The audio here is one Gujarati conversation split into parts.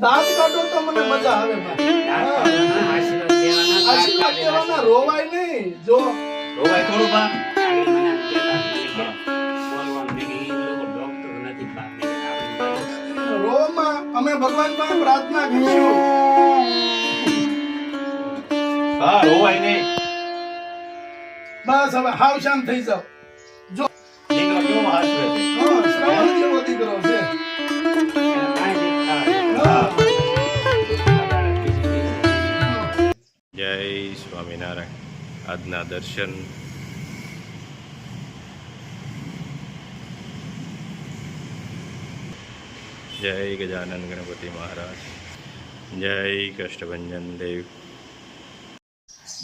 દાંત કાઢો તો મને મજા આવે ભાઈ. આશીર્વાદ દેવાના, રોવાય નહીં. જો રોવાય થોડું બા. રોમાં અમે ભગવાન પાસે પ્રાર્થના કરીશું. હા રોવાય નહીં. બસ હવે હાવ શાંત થઈ જાવ. જો દીકરો કેવો હાસવે છે. શ્રાવણ જેવો દીકરો છે. જય સ્વામિનારાયણ. આજના દર્શન જય ગજાનન ગણપતિ મહારાજ, જય કષ્ટભંજન દેવ.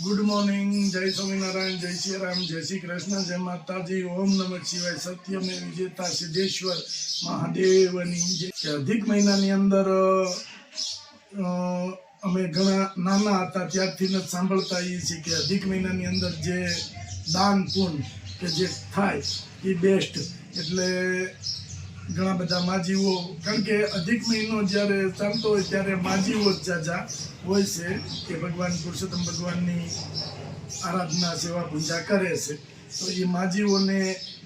Good morning. જય સ્વામિનારાયણ, જય શ્રી રામ, જય શ્રી કૃષ્ણ, જય માતાજી. ઓમ નમઃ શિવાય. સત્યમે વિજેતા સિદ્ધેશ્વર મહાદેવની જય. અધિક મહિનાની અંદર અમે ઘણા નાના હતા ત્યારથી જ સાંભળતા આવીએ છીએ કે અધિક મહિનાની અંદર જે દાન પુણ્ય કે જે થાય એ બેસ્ટ. એટલે ઘણા બધા માજીવો, કારણ કે અધિક મહિનો જ્યારે ચાલતો હોય ત્યારે માજીવો જ જાજા હોય છે કે ભગવાન પુરુષોત્તમ ભગવાનની આરાધના સેવા પૂજા કરે છે. તો એ માજીઓને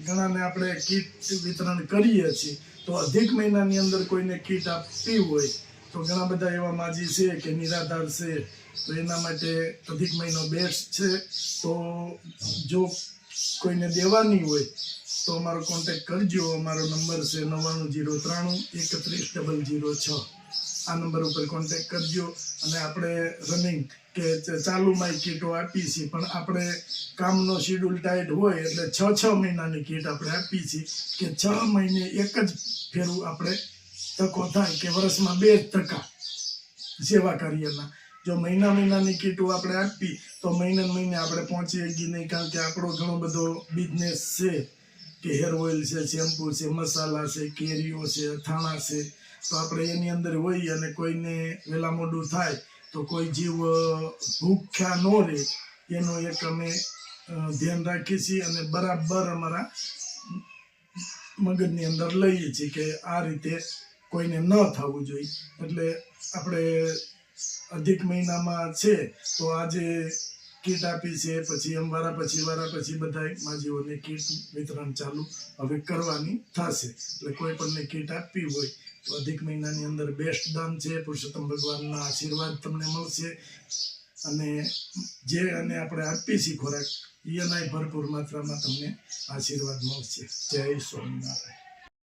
ઘણાને આપણે કીટ વિતરણ કરીએ છીએ. તો અધિક મહિનાની અંદર કોઈને કીટ આપવી હોય તો ઘણા બધા એવા માજી છે કે નિરાધાર છે, તો એના માટે અધિક મહિનો બેસ્ટ છે. તો જો કોઈને દેવાની હોય તો અમારો કોન્ટેક્ટ કરજો. અમારો નંબર છે 9903313006. આ નંબર ઉપર કોન્ટેક્ટ કરજો. અને આપણે રનિંગ કે ચાલુમાં કીટો આપીએ છીએ, પણ આપણે કામનો શેડ્યુલ ટાઈટ હોય એટલે 6 મહિનાની કીટ આપણે આપીએ છીએ કે 6 મહિને એક જ ફેરું આપણે તકો થાય કે વર્ષમાં 2 ટકા સેવા કાર્યના. જો મહિનાની કીટો આપણે આપી તો મહિને આપણે પહોંચી ગઈ નહીં, કારણ કે આપણો ઘણો બધો બિઝનેસ છે કે હેર ઓઇલ છે, શેમ્પૂ છે, મસાલા છે, કેરીઓ છે, અથાણા છે. તો આપણે એની અંદર હોય અને કોઈને વહેલા મોડું થાય તો કોઈ જીવ ભૂખ્યા ન રહે એનો એક અમે ધ્યાન રાખીએ છીએ અને બરાબર અમારા મગજની અંદર લઈએ છીએ કે આ રીતે કોઈને ન થવું જોઈએ. એટલે આપણે અધિક મહિનામાં છે તો આજે કીટ આપી છે, પછી એમ વારા પછી બધા માજીઓને કીટ વિતરણ ચાલુ હવે કરવાની થશે. એટલે કોઈ પણને કીટ આપવી હોય તો અધિક મહિનાની અંદર બેસ્ટ દાન છે. પુરુષોત્તમ ભગવાનના આશીર્વાદ તમને મળશે અને જે અને આપણે આપીએ છીએ ખોરાક એનાય ભરપૂર માત્રામાં તમને આશીર્વાદ મળશે. જય સ્વામિનારાયણ.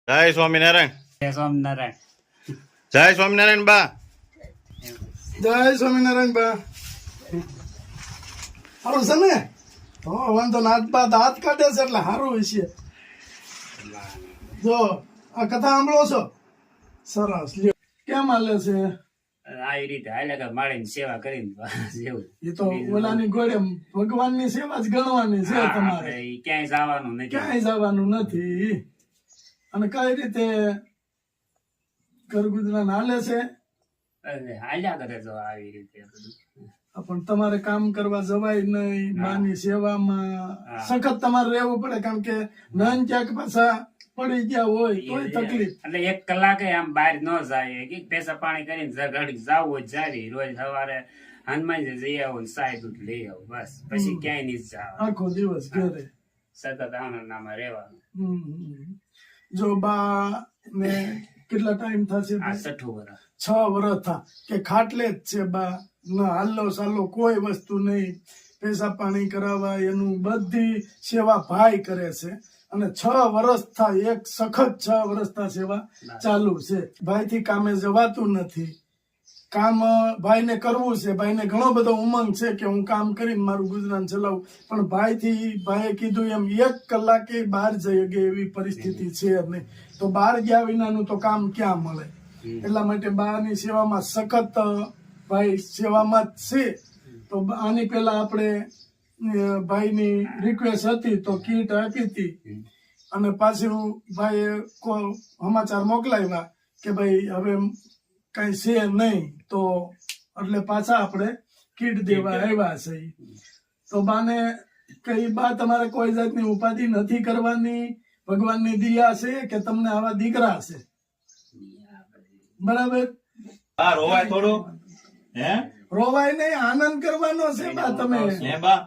જય સ્વામિનારાયણ. જય સ્વામિનારાયણ. જય સ્વામિનારાયણ બા. જય સ્વામિનારાયણ બા. સારું છે ને? વાંધો ના. હાથ કાઢે છે એટલે સારું હશે. જો આ કથા સાંભળો છો? સરસ. કેમ હાલે છે? આવી રીતે હાલે કે માળીની સેવા કરીને જેવું. એ તો ઓલાની ઘોડે ભગવાનની સેવા જ ગણવાની છે તમારે. ક્યાંય જવાનું નથી. ક્યાંય જવાનું નથી. અને કઈ રીતે ઘર ગુજરાન હાલે છે? હાલ્યા કરે તો આવી રીતે બધું. પણ તમારે કામ કરવા જવાય નહીં. માની સેવામાં સખત તમારે રહેવું પડે, કારણ કે નન ક્યાંક પાછા પડી ગયા હોય તોય તકલીફ. એટલે 1 કલાકે આમ બહાર ન જાય કે પૈસા પાણી કરીને ઘડી જવું જ જાય. રોજ સવારે હનુમાન જઈ આવો ને સાય દૂધ લઈ આવો, બસ. પછી ક્યાંય નહીં જવાનું. આખો દિવસ ઘરે સતત આનંદમાં રહેવાનું. જો બા ને કેટલા ટાઈમ થશે? આ 6 વર્ષ. 6 વર્ષ થા કે ખાટલે જ છે બા. ના હાલો સાલો કોઈ વસ્તુ નહીં. પૈસા પાણી કરાવવા એનું બધી સેવા ભાઈ કરે છે. અને 6 વર્ષ થાય, એક સખત 6 વર્ષ થા સેવા ચાલુ છે. ભાઈ થી કામે જવાતું નથી. કામ ભાઈને કરવું છે. ભાઈને ઘણો બધો ઉમંગ છે કે હું કામ કરીને મારું ગુજરાન ચલાવું, પણ ભાઈએ કીધું એમ 1 કલાકે બહાર જઈ કે એવી પરિસ્થિતિ છે નહીં. તો બહાર ગયા વિનાનું તો કામ ક્યાં મળે? એટલા માટે બહારની સેવામાં સખત ભાઈ સેવામાં જ છે. તો આની પહેલા આપણે ભાઈની રિક્વેસ્ટ હતી તો કીટ આપી હતી, અને પાછું ભાઈએ સમાચાર મોકલાવ્યા કે ભાઈ હવે કઈ છે નહીં, તો એટલે પાછા આપણે કીટ દેવા આવ્યા છે. તો બાને કઈ બા તમારે કોઈ જાતની ઉપાધિ નથી કરવાની? ભગવાનની દયા છે કે તમને આવા દીકરા છે? બરાબર. બા રોવાય થોડું હે રોવાય નહીં, આનંદ કરવાનો છે બા તમે. હે બા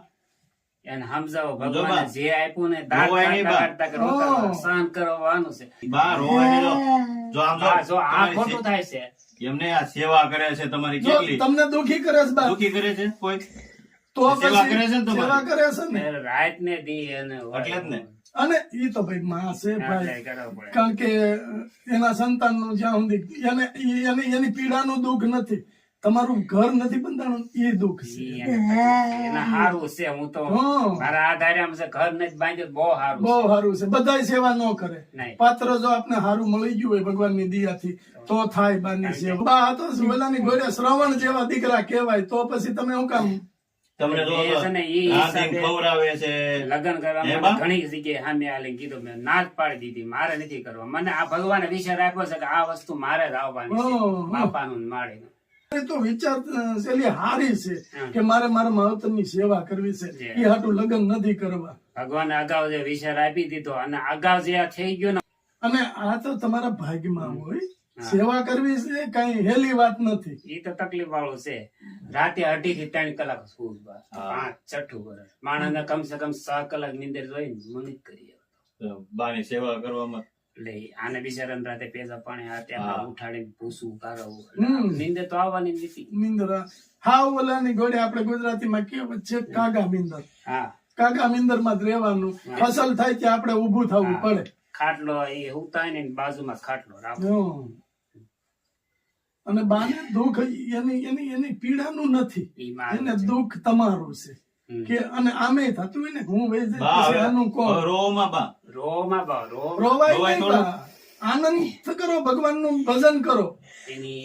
એને સમજાવો જો ભગવાને બા. જે આપ્યું ને દાંત રોવાય નહીં બા. કાઢતા કાઢતા કે રોતા હા. સહન કરવાનું છે. બા રોવાય નહીં જો આમ હા, જો આ તમારી ખોટું થાય છે એમને આ સેવા કરે છે તમારી જો કેટલી તમને દુખી કરે છે બા, દુખી કરે છે કોઈ તો સેવા પછી કરે છે ને તમારી? સેવા કરે છે ને. રાત ને દી અને એટલે જ ને. અને ઈ તો ભાઈ માં છે ભાઈ, એટલે કરવું પડે. કારણ કે એના સંતાનનું જ્યાં સુધી એની પીડાનું દુઃખ નથી, તમારું ઘર નથી બંધાણું એ દુઃખ છે. ઈ એના હારું છે. હું તો હા. મારા આધારે આમ છે, ઘર નથી બાંધ્યું બહુ હારું બહુ છે. સારું છે. બધાય સેવા ન કરે, નહીં. પાત્ર જો આપને હારું મળી ગયું હોય ભગવાનની દયાથી તો થાય બાની સેવા. બા આ તો ઓલાની ઘોડે શ્રવણ જેવા દીકરા કહેવાય, તો પછી તમે શું કામ તમને જો એ છે ને ઈ રાંધીને હિસાબે ખવડાવે છે લગ્ન હે કરવા બા? ઘણી જગ્યાએ સામે આલીને કીધું, મેં ના જ પાડી દીધી, મારે નથી કરવા. મને આ ભગવાને વિચાર આપ્યો છે કે આ વસ્તુ મારે જ આવવાની છે, હા. બાપાનું ને માળીનું. એ તો વિચાર શૈલી હારી છે કે મારે મારા માવતરની સેવા કરવી છે, જી. એ હાટું લગ્ન નથી કરવા. ભગવાને અગાઉ જે વિચાર આપી દીધો અને અગાઉ જે આ થઈ ગયું ને, અને આ તો તમારા ભાગ્યમાં હોય, સેવા કરવી છે કઈ હેલી વાત નથી. એ તો તકલીફ વાળું છે. રાતે 2.5 થી 3 કલાક સૂવું જ બસ. 5-6 વર્ષ માણસને કમસે કમ 6 કલાક નીંદર જોઈને મને જ કરી બાની સેવા કરવામાં એટલે આને બિચારાને રાતે પેજા પાણી આ હા. ત્યાં ઉઠાડીને પૂછવું કારવું. હમ. નીંદર તો આવવાની જ નથી. નિંદરા હાવ ઓલાની ઘોડે આપણે ગુજરાતીમાં કહેવત છે કાગા મિંદર. હા, કાગા મિંદર માં જ રહેવાનું, ફસલ થાય ત્યાં આપણે ઊભું થવું પડે. ખાટલો એ ઉતાય ને બાજુમાં જ ખાટલો રાખો. હમ. અને બાને દુઃખ એની પીડાનું નથી, ઈ મારું એને છે. દુઃખ તમારું છે. હમ. કે અને આમે થતું હોય ને હું વહી જાય બા પછી હવે આનું કોણ? રોવામાં બા રોમાં બા રો રોવાય રોવાય નહીં થોડું. બા. આનંદ કરો, ભગવાનનું ભજન કરો. એની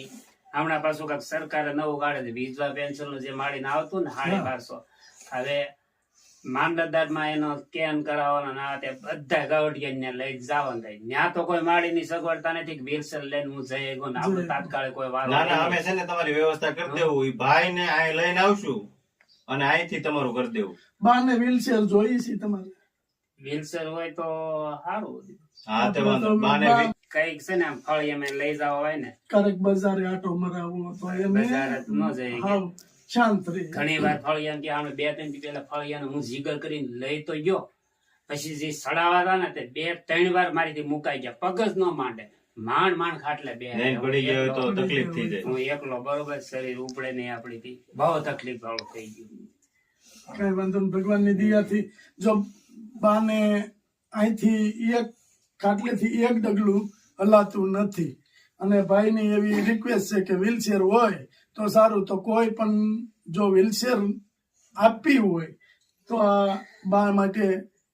હમણાં પાછું કાંઈક સરકારે નવું કાઢે છે, વિધવા પેન્શન નું જે માળીને આવતું ને 1250. હવે મામલતદારમાં એનો સ્કેન કરાવવાનો ના તે બધા ગવડિયાને લઈ જવાનું થાય. ત્યાં તો કોઈ માળીની સગવડતા નથી કે વ્હીલચેર લઈને હું જઈ ગયો ને આપણે તાત્કાલિક કોઈ વારો ના ના નહીં. અમે છે ને તમારી વ્યવસ્થા કરી દેવું ઈ ભાઈ ને અહીં લઈને આવશું અને અહીંથી તમારું કરી દેવું બાને વ્હીલચેર જોઈ છે તમારે? વ્હીલચેર હોય તો સારું. હા તે વાંધો બાને વી- કઈક છે ને આમ ફળી અમે લઈ જવા હોય ને, ક્યારેક બજારે આટો મરાવવો તો બજારે તો ન એને જઈએ. હાવ શાંત રહે. ઘણી વાર ફળિયા કે અમે 2-3 દી પેલા ફળિયાને હું જીગર કરીને લઈ તો ગયો, પછી જે સડાવા હતા ને તે 2-3 વાર મારીથી મુકાઈ ગયા, પગ જ ન માંડે, માંડ ખાટલે બે નૈન પડી ગયો હોય તો તકલીફ થઈ જાય હું એકલો બરોબર, શરીર ઉપડે નહીં આપડીથી, બહુ તકલીફ વાળું થઈ ગયું. કઈ વાંધો નહીં, ભગવાનની દયાથી જો બાને અહીંથી એક ખાટલેથી એક ડગલું હલાતું નથી, અને ભાઈની એવી રિક્વેસ્ટ છે કે વ્હીલચેર હોય તો સારું. તો કોઈ પણ જો વ્હીલચેર આપવી હોય તો આ બા માટે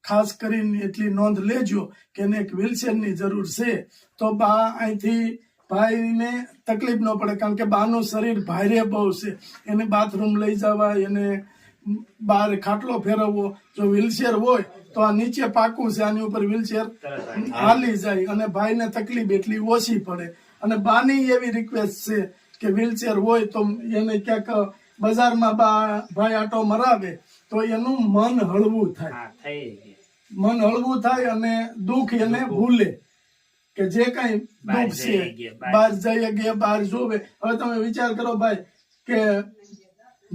ખાસ કરીને એટલી નોંધ લેજો કે એને એક વ્હીલચેરની જરૂર છે. તો બા અહીંથી ભાઈને તકલીફ ન પડે, કારણ કે બાનું શરીર ભારે બહુ છે, એને બાથરૂમ લઈ જવા, એને બહાર ખાટલો ફેરવવો. જો વ્હીલચેર હોય તો આ નીચે પાકું છે, આની ઉપર વ્હીલચેર હાલી જાય અને ભાઈને તકલીફ એટલી ઓછી પડે. અને બાની એવી રિક્વેસ્ટ છે કે વ્હીલચેર હોય તો એને ક્યાંક બજારમાં ભાઈ આટો મરાવે તો એનું મન હળવું થાય, હા, થઈ ગયું. મન હળવું થાય અને દુઃખ એને ભૂલે કે જે કઈ બહાર દુઃખ જઈ છે, ગયા, બહાર જઈ ગયા, બહાર જોવે. હવે તમે વિચાર કરો ભાઈ કે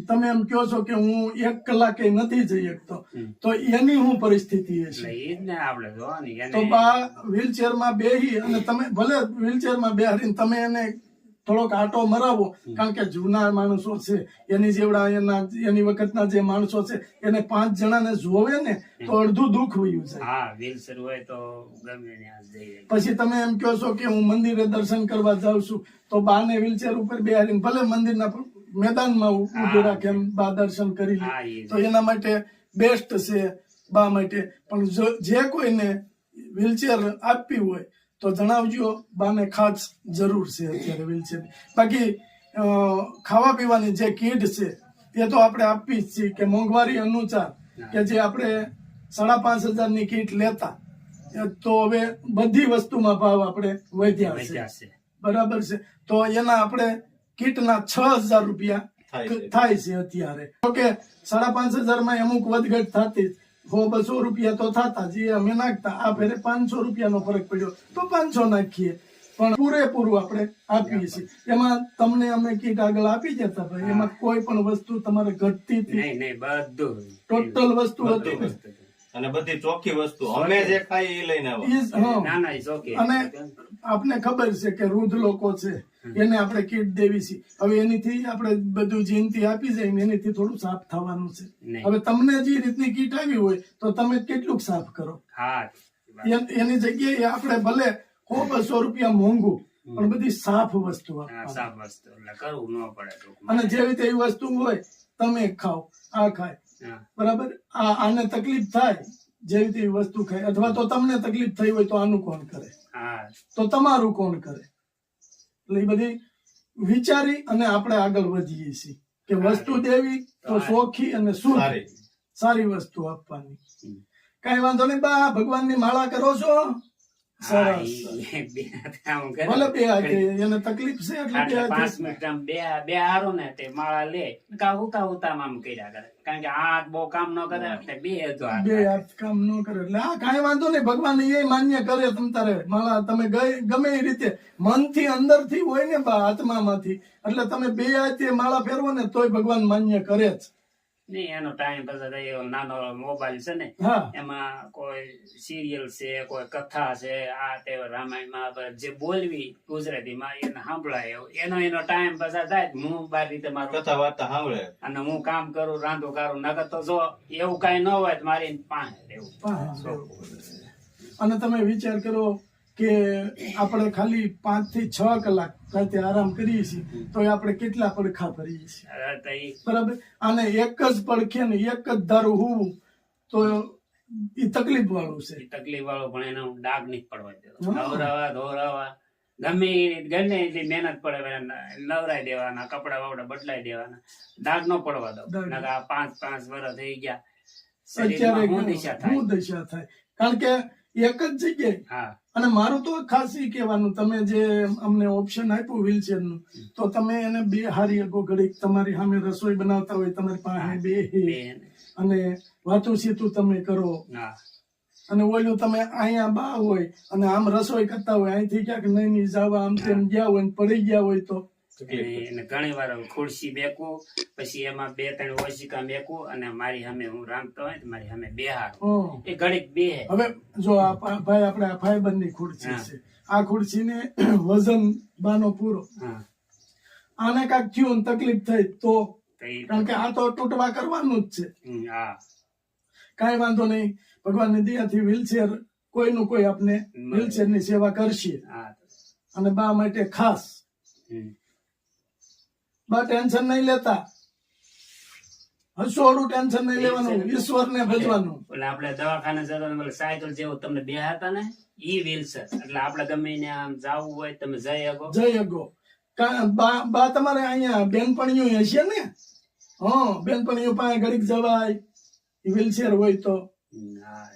તમે એમ કહો છો કે હું 1 કલાકે નથી જઈ શકતો, તો એની શું પરિસ્થિતિ હશે? એટલે ઈ જ ને આપણે જોવાની તો એને બા વ્હીલચેર માં બેહી અને તમે ભલે વ્હીલચેર માં બેહાડીને તમે એને થોડોક આટો મરાવો, કારણ કે જૂના માણસો છે એની જેવડા એની વખતના જે માણસો છે એને 5 જણાને જોવે ને તો અડધું દુઃખ વયું જાય. હા, વ્હીલચેર હોય તો ગમે ત્યાં જઈએ. પછી તમે એમ કહો છો કે હું મંદિરે દર્શન કરવા જાઉં છું, તો બાને વ્હીલચેર ઉપર બેહાડીને ભલે મંદિરના મેદાનમાં ઉભી રાખે એમ બા દર્શન કરી લે, હા, ઈ તો એના માટે બેસ્ટ છે બા માટે. પણ જે કોઈને વ્હીલચેર આપવી હોય તો જણાવજો, બાને ખાસ જરૂર છે અત્યારે વ્હીલચેર. બાકી ખાવા પીવાની જે કીટ છે એ તો આપણે આપવી જ છીએ, કે મોંઘવારી અનુસાર કે જે આપણે 5,500 ની કીટ લેતા તો હવે બધી વસ્તુમાં ભાવ આપણે વધ્યા છે, મજા છે. બરાબર છે. તો એના આપણે કીટના 6,000 રૂપિયા થાય છે અત્યારે. ઓકે, 5,500 માં અમુક વધઘટ થતી, 100-200 રૂપિયા તો થતા, જે અમે નાખતા. આ ફેરે 500 રૂપિયાનો ફરક પડ્યો તો 500 નાખીએ. પણ પૂરેપૂરું આપણે આપીએ છીએ. એમાં તમને અમે કીટ આગળ આપી જતા ભાઈ, એમાં કોઈ પણ વસ્તુ તમારે ઘટતી હતી? નહીં બધું ટોટલ વસ્તુ હતી ને? અને બધી ચોખ્ખી વસ્તુ અમે જે ખાઈ એ લઈને આવો. ઈ જ, હા. ના એ ચોકી. અને આપને ખબર છે કે વૃદ્ધ લોકો છે એને આપણે કીટ દેવી છે. હવે એનીથી આપણે બધું જયંતિ આપી જાય ને એનીથી થોડું સાફ થવાનું છે. નહીં. હવે તમને જે રીતની કીટ આવી હોય તો તમે કેટલું સાફ કરો? હા એની જગ્યાએ આપણે ભલે 100-200 રૂપિયા મોંઘું પણ બધી સાફ વસ્તુ આપવાની. સાફ વસ્તુ એટલે કરવું ન પડે ટૂંકમાં. અને જેવી તેવી વસ્તુ હોય તમે ખાઓ, આ ખાય, હા. બરાબર. આને તકલીફ થાય જેવી તેવી વસ્તુ ખાય, અથવા તો તમને તકલીફ થઈ હોય તો આનું કોણ કરે? હા તો તમારું કોણ કરે? એટલે એ બધી વિચારી અને આપણે આગળ વધીએ છીએ કે વસ્તુ દેવી તો ચોખ્ખી અને શુદ્ધ સારી. સારી વસ્તુ આપવાની. કઈ વાંધો નહીં બા, ભગવાનની માળા કરો છો? હા, સરસ. ઈ બે આમ કરે. ભલે બે હાથે, એને તકલીફ છે એટલે બે આટલે 5 હાથે. મિનિટ આમ બે હારું ને તે માળા લે ઉતામ આમ કર્યા કરે, કારણ કે હાથ બહુ કામ ન કરે એટલે બે હતો હાથ. બે હાથ કામ ન કરે એટલે હા કઈ વાંધો નહીં, ભગવાન એ માન્ય કરે. તમ તારે માળા તમે ગમે એ રીતે મનથી અંદરથી હોય ને બા, આત્મામાંથી, એટલે તમે બે હાથે માળા ફેરવો ને તોય ભગવાન માન્ય કરે જ. નહીં એનો ટાઈમ પછી નાનો મોબાઈલ છે ને હા એમાં કોઈ સિરિયલ છે, કોઈ કથા છે, આ તે રામાયણ મહાભારત જે બોલવી ગુજરાતીમાં એને સંભળાય એનો ટાઈમ પસાર થાય. હું બાર રીતે મારું કથા વાર્તા સાંભળે. અને હું કામ કરું, રાંધું કરું, નકર તો જો એવું કઈ ન હોય તો મારી પાસે રહેવું. હા, બરોબર. અને તમે વિચાર કરો કે આપણે ખાલી 5 થી 6 કલાક રાતે આરામ કરીએ છીએ તો આપણે કેટલા પડખા ભરીએ છીએ, હવે તો ઈ બરાબર. અને એક જ પડખે ને એક જ ધારું હોવું તો એ તકલીફ વાળું છે. તકલીફ વાળો પણ એનો ડાઘ નહીં પડવા દેવો. નવરાવા ધોરાવા ગમે એટલી મહેનત પડે નવરાઈ દેવાના, કપડા વપડા બદલાઈ દેવાના, ડાઘ ન પડવા દો. નકર આ 5 વર્ષ થઈ ગયા શરીરમાં શું દિશા થાય? હું દશા થાય, કારણ કે એક જ જગ્યાએ. હા અને મારું તો ખાસ ઈ કહેવાનું, તમે જે અમને ઓપ્શન આપ્યું વ્હીલચેર નું, તો તમે એને બે હારી અગો ઘડીક તમારી સામે રસોઈ બનાવતા હોય, તમારી પાસે બે અને વાતું સીતું તમે કરો, હા અને ઓલું તમે અહીંયા બા હોય અને આમ રસોઈ કરતા હોય, અહીંથી ક્યાંક નહીં જવા આમ તેમ ગયા હોય ને પડી ગયા હોય તો એને ઘણી વાર ખુરશી મેકું, પછી એમાં 2-3 ઓશિકા મેકું અને મારી સામે હું રાંધતો હોય તો મારી સામે બેહાડ એ ઘડીક બે. હવે જો આ ભાઈ આપણે આ ફાઈબર ની ખુરશી છે, આ ખુરશીને વજન બાનો પૂરો, હા આને કાંઈક થયું ને તકલીફ થઈ તો, તો ઈ કારણ કે આ તો તૂટવા કરવાનું જ છે. હા કાંઈ વાંધો નહીં, ભગવાનની દયાથી વ્હીલચેર કોઈનું કોઈ આપણે વ્હીલચેર ની સેવા કરશે. હા અને બા માટે ખાસ બા ટેન્શન નહીં લેતા, હસોડું ટેન્શન નહીં લેવાનું, ઈશ્વરને ભજવાનું. એટલે આપણે દવાખાને જતા ને સાયકલ જેવું તમને બે હતા ને ઈ વ્હીલચેર, એટલે આપણે ગમે ને આમ જાવું હોય તમે જઈ શકો. જય અગો. બા તમારે અહીંયા બેનપણીઓ હશે ને? હા, બેનપણીઓ પાસે ઘડીક જવાય વ્હીલચેર હોય તો. હા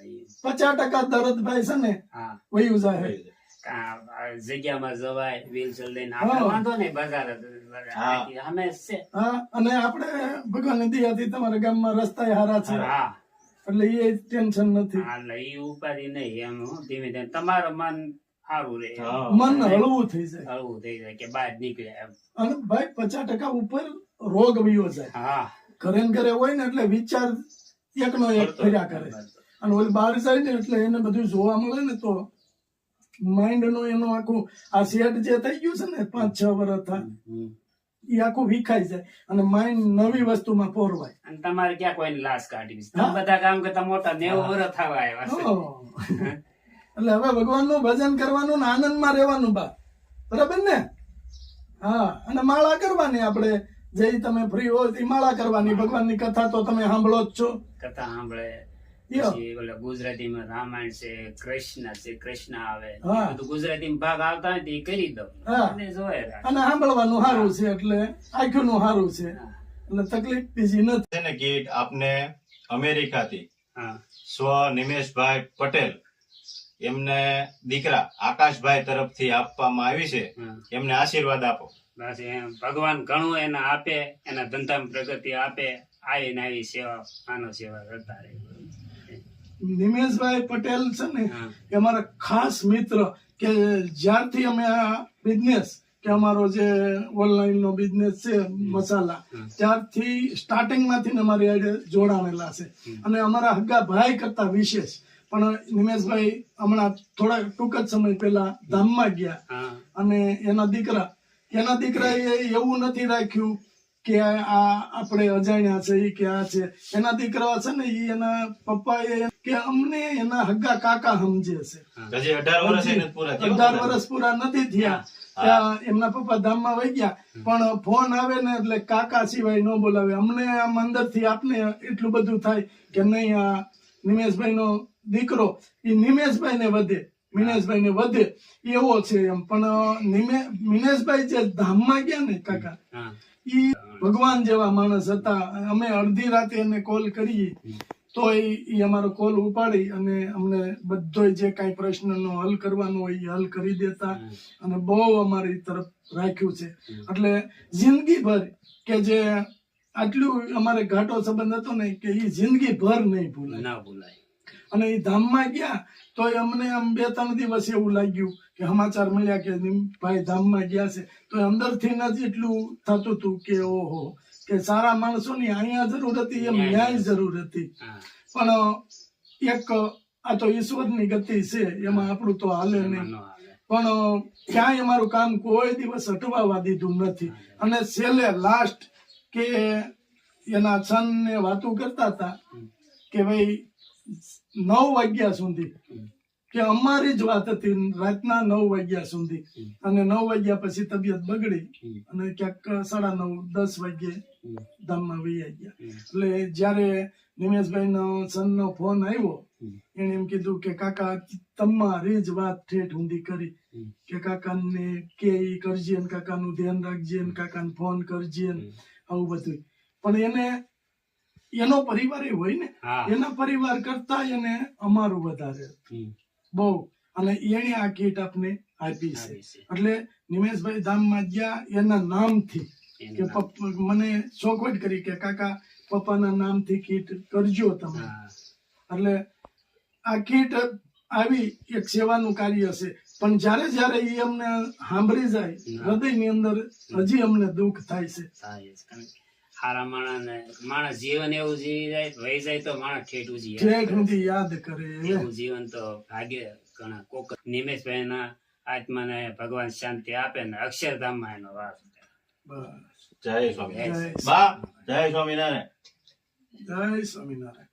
50% દર્દ ભાઈ છે ને હા વયું જાય. જગ્યામાં જવાય વ્હીલચેર લઈને, આપણે વાંધો નહીં બજાર અમે છે. હા, અને આપણે ભગવાનની દયાથી તમારા ગામમાં રસ્તા હારા છે હા એટલે એ ટેન્શન નથી. એટલે ઈ ઉપાધિ નહીં. એમ હું ધીમે ધીમે તમારું મન સારું રહે, મન હળવું થઈ જાય, હળવું થઈ જાય કે બહાર નીકળે એમ. અને ભાઈ 50% ઉપર રોગ વયો જાય. હા ઘરે ને ઘરે હોય ને એટલે વિચાર એકનો એક ફર્યા કરે, અને ઓલી બહાર જાય ને એટલે એને બધું જોવા મળે ને તો માઇન્ડ નું એનું આખું આ સેટ જે થઈ ગયું છે ને 5-6 વર્ષ થાય એ આખું વિખાઈ જાય અને માઇન્ડ નવી વસ્તુમાં પોરવાય. અને તમારે ક્યાં કોઈની લાશ કાઢી? તમે બધા કામ કરતા મોટા 90 વર્ષ થવા આવ્યા છે. એટલે હવે ભગવાનનું ભજન કરવાનું ને આનંદમાં રહેવાનું બા, બરાબર ને? હા, અને માળા કરવાની, આપણે જે તમે ફ્રી હોય એ માળા કરવાની. ભગવાનની કથા તો તમે સાંભળો જ છો, કથા સાંભળે. પછી ઓલા ગુજરાતીમાં રામાયણ છે, કૃષ્ણ છે, કૃષ્ણ આવે બધું ગુજરાતીમાં ભાગ આવતા હોય તો એ કરી દો અને જોયે રાખે. અને સાંભળવાનું સારું છે એટલે આંખનું સારું છે એટલે તકલીફ બીજી નથી. છે ને કીટ આપને અમેરિકાથી હા સ્વ નિમેશભાઈ પટેલ એમને દીકરા આકાશભાઈ તરફથી આપવામાં આવી છે, એમને આશીર્વાદ આપો. બસ એમ ભગવાન ઘણું એને આપે, એના ધંધામાં પ્રગતિ આપે, આવી ને આવી સેવા માનવ સેવા કરતા રહે. નિમેશભાઈ પટેલ છે ને એ અમારા ખાસ મિત્ર કે જ્યારથી અમે આ બિઝનેસ કે અમારો જે ઓનલાઈન નો બિઝનેસ છે મસાલા, ત્યારથી સ્ટાર્ટિંગ માંથી અમારી આડે જોડાણેલા છે. અને અમારા હગા ભાઈ કરતા વિશેષ. પણ નિમેશભાઈ હમણાં થોડા ટૂંક જ સમય પહેલા ધામમાં ગયા અને એના દીકરાએ એવું નથી રાખ્યું કે આ આપણે અજાણ્યા છે ઈ કે આ છે. એના દીકરા છે ને ઈ એના પપ્પાએ કે અમને એના હગા કાકા સમજે છે. હજી 18 વર્ષ ય નથી પૂરા થયા. 18 વર્ષ પૂરા નથી થયા ત્યાં એમના પપ્પા ધામમાં વહી ગયા, પણ ફોન આવે ને એટલે કાકા સિવાય ન બોલાવે. અમને આમ અંદરથી આપને એટલું બધું થાય કે નહીં, આ નિમેશભાઈ નો દીકરો એ નિમેશભાઈ ને વધે, મિનેશભાઈ ને વધે એવો છે એમ. પણ મિનેશભાઈ જે ધામમાં ગયા ને કાકા, ઈ ભગવાન જેવા માણસ હતા. અમે અડધી રાતે એને કોલ કરીએ તો એ અમારો કોલ ઉપાડી અને અમને બધો જે કાંઈ પ્રશ્નનો હલ કરવાનો હોય એ હલ કરી દેતા અને બહુ અમારી તરફ રાખ્યું છે. એટલે જિંદગીભર કે જે આટલું અમારે ઘાટો સંબંધ હતો ને કે એ જિંદગીભર નહીં ભૂલાય. ના ભૂલાય. અને એ ધામમાં ગયા તો અમને આમ 2-3 દિવસ એવું લાગ્યું કે સમાચાર મળ્યા કે ભાઈ ધામમાં ગયા છે, તો અંદરથી જ એટલું થતું હતું કે ઓહો, કે સારા માણસોની અહીંયા જરૂર હતી એમ ન્યાય જરૂર હતી. પણ એક આ તો ઈશ્વરની ગતિ છે, એમાં આપણું તો હાલે નહીં. પણ ક્યાંય અમારું કામ કોઈ દિવસ અટવાવા દીધું નથી. અને છેલ્લે લાસ્ટ કે એના સન ને વાતો કરતા હતા કે ભાઈ 9 વાગ્યા સુધી કે અમારી જ વાત હતી, રાતના 9 વાગ્યા સુધી. અને 9 વાગ્યા પછી તબિયત બગડી અને ક્યાંક 9:30-10 વાગ્યે ધામમાં વહી ગયા. એટલે જયારે નિમેશભાઈ નો સન નો ફોન આવ્યો, એને એમ કીધું કે કાકા તમારી જ વાત ઠેઠ ઊંધી કરી કે કાકાને કે ઈ કરજે ને કાકાનું ધ્યાન રાખજે ને કાકાને ફોન કરજે ને આવું બધું. પણ એને એનો પરિવાર એ હોય ને, એના પરિવાર કરતા એને અમારું વધારે બહુ. અને એને આ કીટ આપને આપી છે. એટલે નિમેશભાઈ ધામમાં ગયા એના નામથી કે મને ચોખવટ કરી કે કાકા પપ્પાના નામથી કીટ કરજો તમે. એટલે આ કીટ આવી એક સેવાનું કાર્ય છે. પણ જયારે જયારે એ અમને સાંભળી જાય હૃદયની અંદર હજી અમને દુઃખ થાય છે. સારા માણસ જીવન એવું જીવી જાય, વહી જાય તો માણસ ઠેઠું ઠેઠ સુધી યાદ કરે એવું જીવન તો ભાગ્ય ઘણા કોક. નિમેશભાઈ ના આત્માને ભગવાન શાંતિ આપે ને અક્ષરધામમાં એનો વાસ. બસ. જય સ્વામિનારાયણ. બા, જય સ્વામિનારાયણ. જય સ્વામિનારાયણ.